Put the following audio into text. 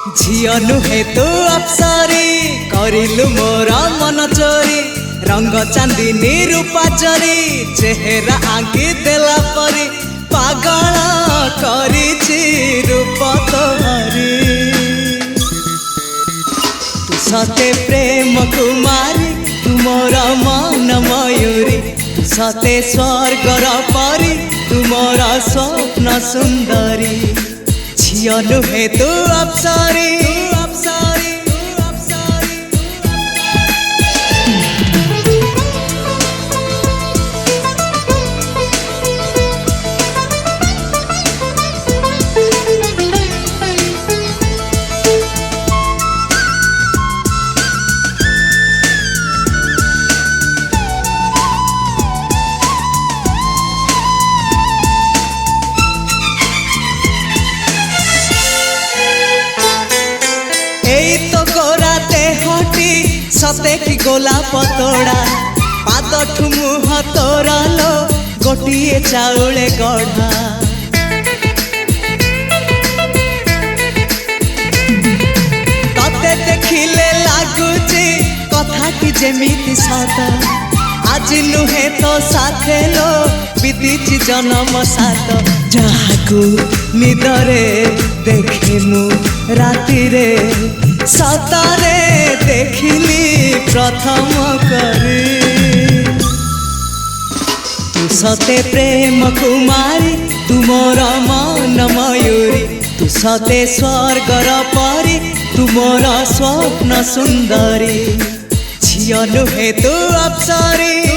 झियो नुहे तू अप्सरी करिलु मोर मन चोरी रंग चांदनी रूपा चोरी चेहरा आंकी देला परी पागल करिछि रूप तोहरी तू सते प्रेम कुमारी तू मोर मन मयूरी तू सते स्वर्गर परी तू मोर स्वप्न सुंदरी झियो नुहे तू अप्सरी सते की गोलाप तोड़ा पाद ठुमुह तोरा लो गोटिए चाउले गढ़ा तते देखिले लागुची कथाटी जेमिति सत आज नुहे तो साथे लो बीतीची जन्म सात जहाकू निदरे देखे मु राति रे सतारे देखिली प्रथम करी तू सते प्रेम कुमारी तू मोर मन मयूरी तू सते स्वर्गर परी तू मोर स्वप्न सुंदरी झियो नुहे तू अप्सरी।